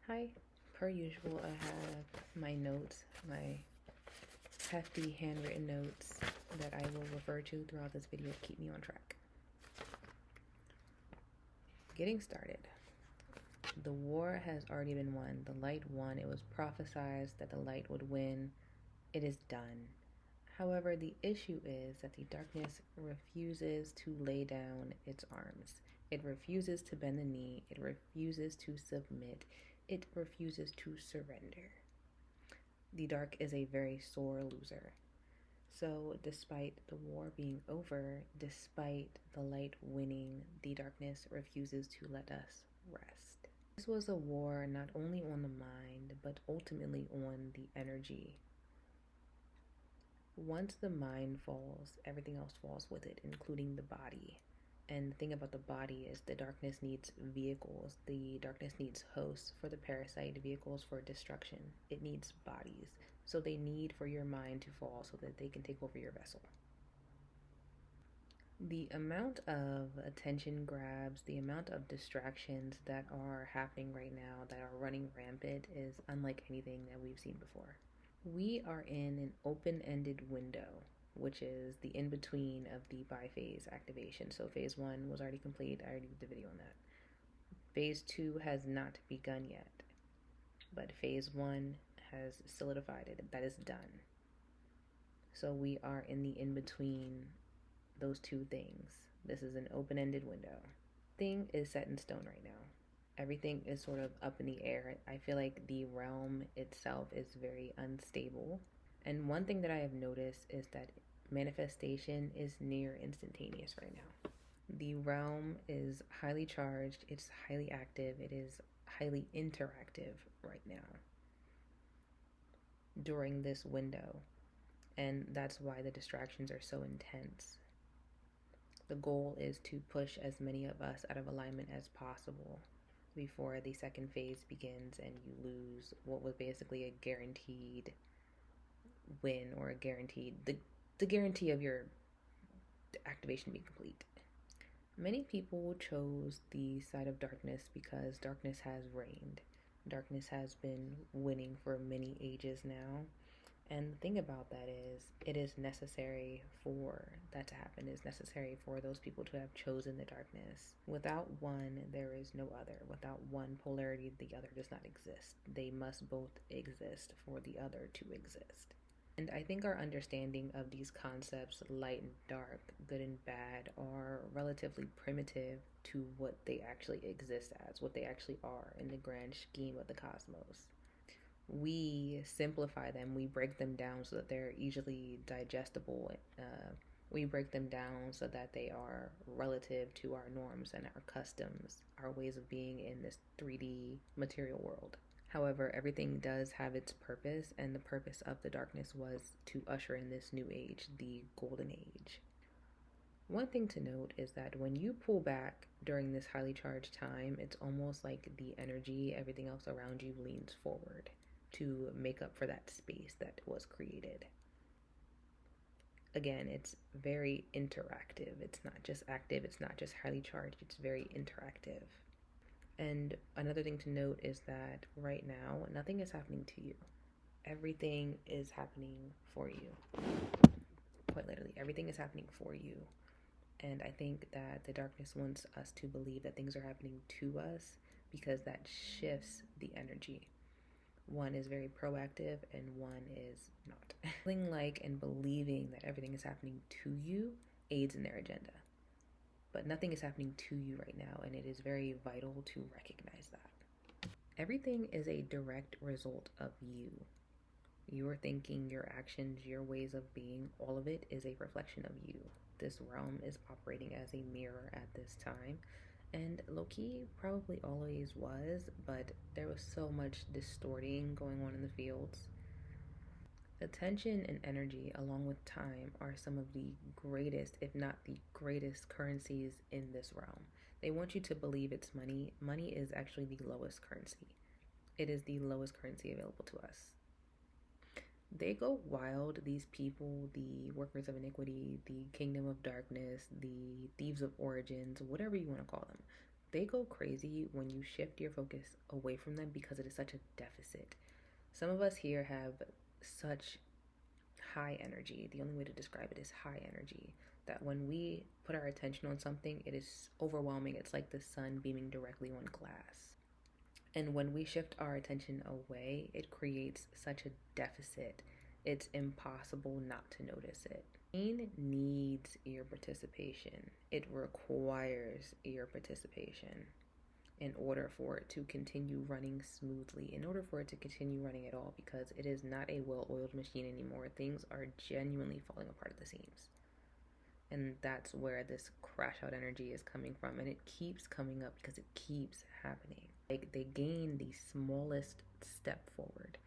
Hi, per usual, I have my notes, my hefty handwritten notes that I will refer to throughout this video to keep me on track. Getting started. The war has already been won. The light won. It was prophesied that the light would win. It is done. However, the issue is that the darkness refuses to lay down its arms. It refuses to bend the knee. It refuses to submit. It refuses to surrender. The dark is a very sore loser. So, despite the war being over, despite the light winning, the darkness refuses to let us rest. This was a war not only on the mind, but ultimately on the energy. Once the mind falls, everything else falls with it, including the body. And the thing about the body is the darkness needs vehicles. The darkness needs hosts for the parasite, vehicles for destruction. It needs bodies. So they need for your mind to fall so that they can take over your vessel. The amount of attention grabs, the amount of distractions that are happening right now that are running rampant is unlike anything that we've seen before. We are in an open-ended window, which is the in-between of the biphase activation. So phase 1 was already complete. I already did the video on that. Phase 2 has not begun yet, but phase 1 has solidified it. That is done. So we are in the in-between those two things. This is an open-ended window. Thing is set in stone right now. Everything is sort of up in the air. I feel like the realm itself is very unstable. And one thing that I have noticed is that manifestation is near instantaneous right now. The realm is highly charged, it's highly active, it is highly interactive right now during this window. And that's why the distractions are so intense. The goal is to push as many of us out of alignment as possible before the second phase begins and you lose what was basically a guaranteed win or a guaranteed the guarantee of your activation being complete. Many people chose the side of darkness because darkness has reigned. Darkness has been winning for many ages now. And the thing about that is, it is necessary for that to happen. It is necessary for those people to have chosen the darkness. Without one, there is no other. Without one polarity, the other does not exist. They must both exist for the other to exist. And I think our understanding of these concepts, light and dark, good and bad, are relatively primitive to what they actually exist as, what they actually are in the grand scheme of the cosmos. We simplify them, we break them down so that they're easily digestible. We break them down so that they are relative to our norms and our customs, our ways of being in this 3D material world. However, everything does have its purpose, and the purpose of the darkness was to usher in this new age, the golden age. One thing to note is that when you pull back during this highly charged time, it's almost like the energy, everything else around you leans forward to make up for that space that was created. Again, it's very interactive. It's not just active, it's not just highly charged, it's very interactive. And another thing to note is that right now, nothing is happening to you. Everything is happening for you. Quite literally, everything is happening for you. And I think that the darkness wants us to believe that things are happening to us because that shifts the energy. One is very proactive and one is not. Feeling like and believing that everything is happening to you aids in their agenda. But nothing is happening to you right now, and it is very vital to recognize that. Everything is a direct result of you. Your thinking, your actions, your ways of being, all of it is a reflection of you. This realm is operating as a mirror at this time. And low-key probably always was, but there was so much distorting going on in the fields. Attention and energy, along with time, are some of the greatest, if not the greatest, currencies in this realm. They want you to believe it's money. Money is actually the lowest currency. It is the lowest currency available to us. They go wild, these people, the workers of iniquity, the kingdom of darkness, the thieves of origins, whatever you want to call them. they go crazy when you shift your focus away from them because it is such a deficit. Some of us here have such high energy. The only way to describe it is high energy. That when we put our attention on something, it is overwhelming. It's like the sun beaming directly on glass. And when we shift our attention away, it creates such a deficit. It's impossible not to notice it. Pain needs your participation. It requires your participation in order for it to continue running smoothly, in order for it to continue running at all, because it is not a well-oiled machine anymore. Things are genuinely falling apart at the seams. And that's where this crash out energy is coming from. And it keeps coming up because it keeps happening. Like, they gain the smallest step forward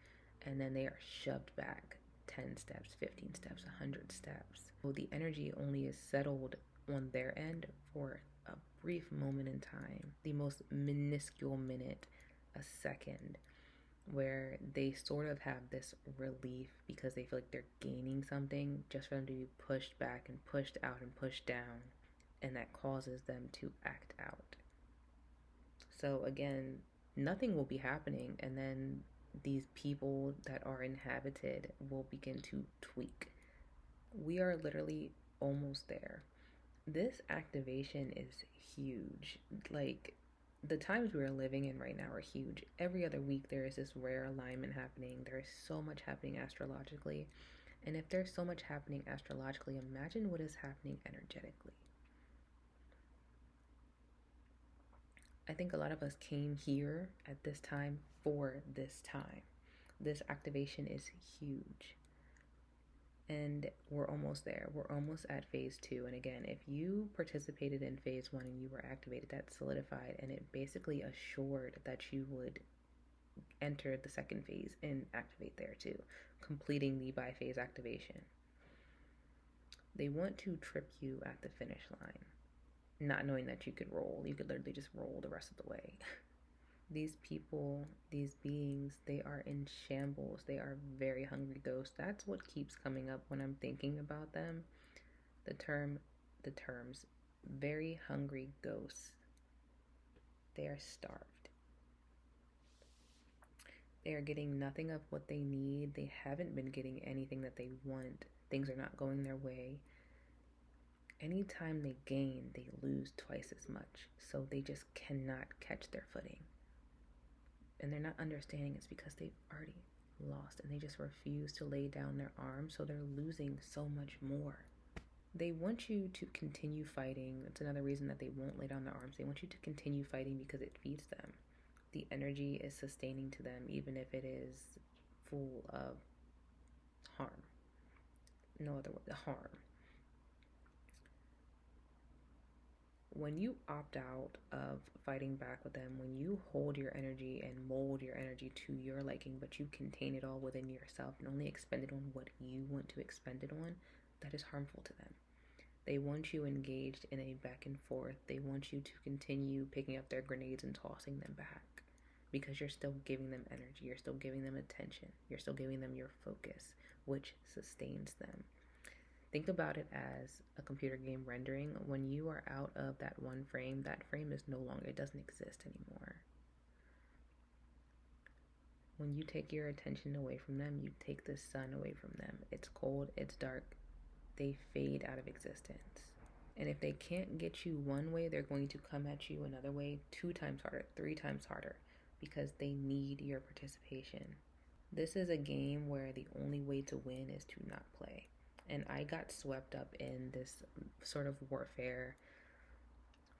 and then they are shoved back 10 steps, 15 steps, 100 steps. So the energy only is settled on their end for a brief moment in time, the most minuscule minute, a second, where they sort of have this relief because they feel like they're gaining something, just for them to be pushed back and pushed out and pushed down, and that causes them to act out. So again, nothing will be happening, and then these people that are inhabited will begin to tweak. We are literally almost there. This activation is huge. Like, the times we are living in right now are huge. Every other week there is this rare alignment happening. There is so much happening astrologically. And if there's so much happening astrologically, imagine what is happening energetically. I think a lot of us came here at this time for this time. This activation is huge. And we're almost there. We're almost at phase 2. And again, if you participated in phase 1 and you were activated, that solidified, and it basically assured that you would enter the second phase and activate there too, completing the bi-phase activation. They want to trip you at the finish line, not knowing that you could roll. You could literally just roll the rest of the way. These people, these beings, they are in shambles. They are very hungry ghosts. That's what keeps coming up when I'm thinking about them. The terms, very hungry ghosts. They are starved. They are getting nothing of what they need. They haven't been getting anything that they want. Things are not going their way. Anytime they gain, they lose twice as much. So they just cannot catch their footing. And they're not understanding it's because they've already lost, and they just refuse to lay down their arms, so they're losing so much more. They want you to continue fighting. That's another reason that they won't lay down their arms. They want you to continue fighting because it feeds them. The energy is sustaining to them, even if it is full of harm. No other word, harm. When you opt out of fighting back with them, when you hold your energy and mold your energy to your liking, but you contain it all within yourself and only expend it on what you want to expend it on, that is harmful to them. They want you engaged in a back and forth. They want you to continue picking up their grenades and tossing them back because you're still giving them energy. You're still giving them attention. You're still giving them your focus, which sustains them. Think about it as a computer game rendering. When you are out of that one frame, that frame is no longer, it doesn't exist anymore. When you take your attention away from them, you take the sun away from them. It's cold, it's dark, they fade out of existence. And if they can't get you one way, they're going to come at you another way, 2 times harder, 3 times harder, because they need your participation. This is a game where the only way to win is to not play. And I got swept up in this sort of warfare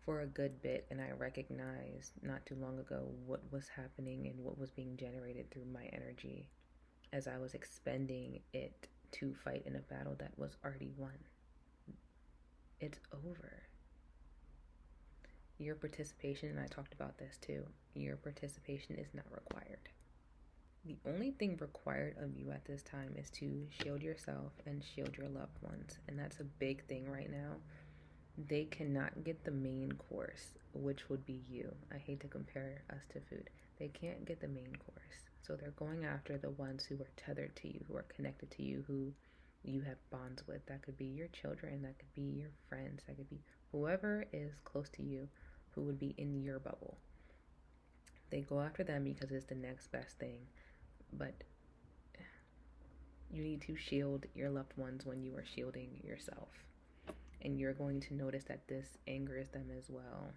for a good bit, and I recognized not too long ago what was happening and what was being generated through my energy as I was expending it to fight in a battle that was already won. It's over. Your participation, and I talked about this too, your participation is not required. The only thing required of you at this time is to shield yourself and shield your loved ones. And that's a big thing right now. They cannot get the main course, which would be you. I hate to compare us to food. They can't get the main course. So they're going after the ones who are tethered to you, who are connected to you, who you have bonds with. That could be your children, that could be your friends, that could be whoever is close to you, who would be in your bubble. They go after them because it's the next best thing, but you need to shield your loved ones when you are shielding yourself. And you're going to notice that this angers them as well.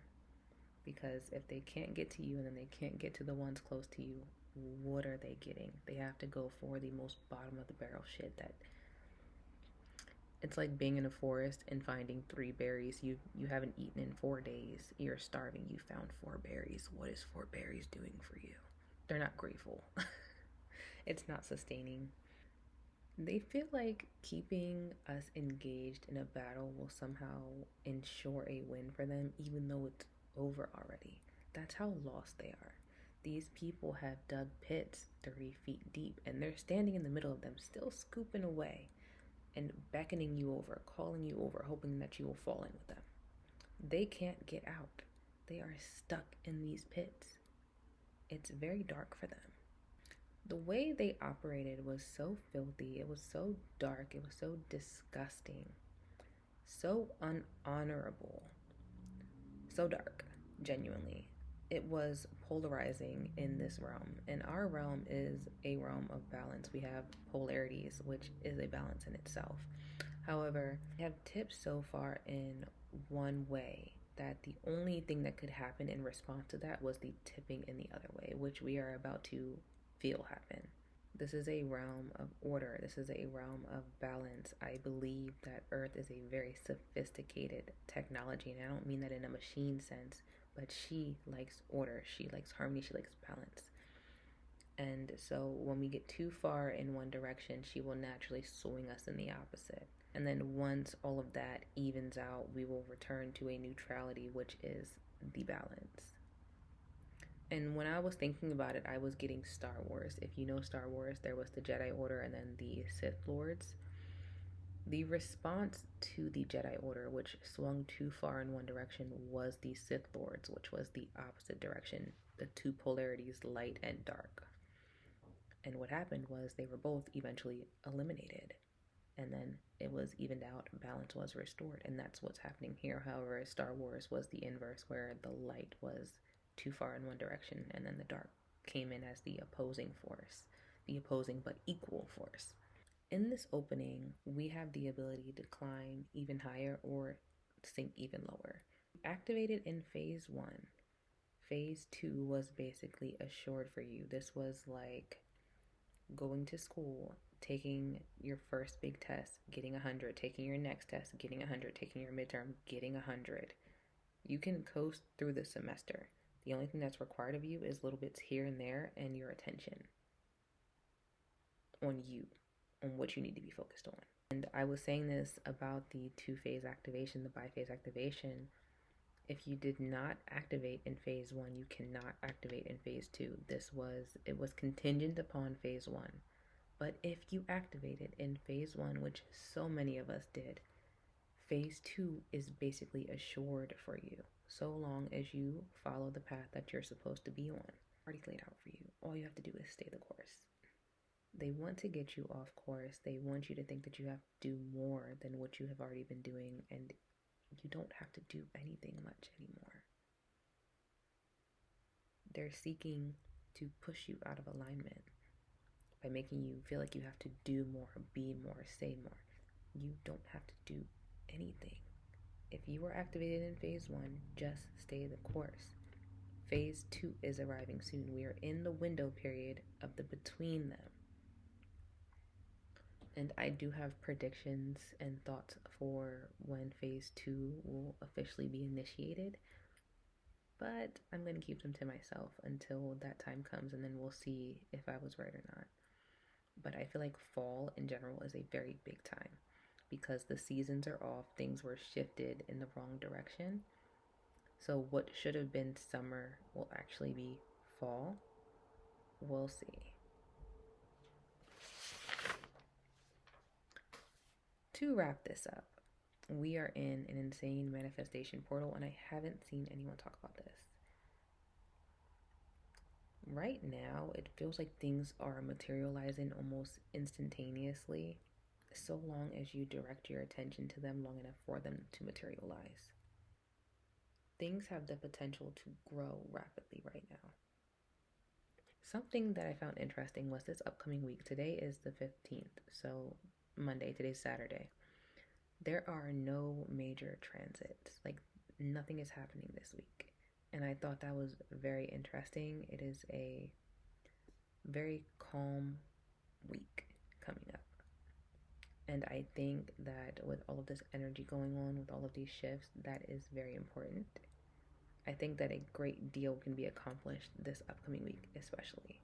Because if they can't get to you and then they can't get to the ones close to you, what are they getting? They have to go for the most bottom of the barrel shit that it's like being in a forest and finding 3 berries you haven't eaten in 4 days. You're starving. You found 4 berries. What is 4 berries doing for you? They're not grateful. It's not sustaining. They feel like keeping us engaged in a battle will somehow ensure a win for them, even though it's over already. That's how lost they are. These people have dug pits 30 feet deep, and they're standing in the middle of them, still scooping away and beckoning you over, calling you over, hoping that you will fall in with them. They can't get out. They are stuck in these pits. It's very dark for them. The way they operated was so filthy, it was so dark, it was so disgusting, so unhonorable, so dark, genuinely. It was polarizing in this realm. And our realm is a realm of balance. We have polarities, which is a balance in itself. However, we have tipped so far in one way that the only thing that could happen in response to that was the tipping in the other way, which we are about to feel happen. This is a realm of order. This is a realm of balance. I believe that Earth is a very sophisticated technology, and I don't mean that in a machine sense, but she likes order. She likes harmony. She likes balance. And so when we get too far in one direction, she will naturally swing us in the opposite. And then once all of that evens out, we will return to a neutrality, which is the balance. And when I was thinking about it, I was getting Star Wars. If you know Star Wars, there was the Jedi Order and then the Sith Lords. The response to the Jedi Order, which swung too far in one direction, was the Sith Lords, which was the opposite direction, the two polarities, light and dark. And what happened was they were both eventually eliminated. And then it was evened out, balance was restored. And that's what's happening here. However, Star Wars was the inverse, where the light was too far in one direction, and then the dark came in as the opposing force, the opposing but equal force. In this opening, we have the ability to climb even higher or sink even lower. Activated in phase 1. Phase 2 was basically assured for you. This was like going to school, taking your first big test, getting 100, taking your next test, getting 100, taking your midterm, getting 100. You can coast through the semester. The only thing that's required of you is little bits here and there and your attention on you, on what you need to be focused on. And I was saying this about the 2-phase activation, the biphase activation. If you did not activate in phase 1, you cannot activate in phase 2. It was contingent upon phase 1. But if you activated in phase 1, which so many of us did, phase 2 is basically assured for you, so long as you follow the path that you're supposed to be on. Already laid out for you. All you have to do is stay the course. They want to get you off course. They want you to think that you have to do more than what you have already been doing, and you don't have to do anything much anymore. They're seeking to push you out of alignment by making you feel like you have to do more, be more, say more. You don't have to do anything. If you were activated in phase 1, just stay the course. Phase 2 is arriving soon. We are in the window period of the between them. And I do have predictions and thoughts for when phase 2 will officially be initiated. But I'm going to keep them to myself until that time comes, and then we'll see if I was right or not. But I feel like fall in general is a very big time because the seasons are off. Things were shifted in the wrong direction. So what should have been summer will actually be fall. We'll see. To wrap this up, we are in an insane manifestation portal, and I haven't seen anyone talk about this. Right now, it feels like things are materializing almost instantaneously, so long as you direct your attention to them long enough for them to materialize. things have the potential to grow rapidly right now. Something that I found interesting was this upcoming week. Today is the 15th, so Monday, today's Saturday. There are no major transits. Like, nothing is happening this week. And I thought that was very interesting. It is a very calm week coming up. And I think that with all of this energy going on, with all of these shifts, that is very important. I think that a great deal can be accomplished this upcoming week, especially.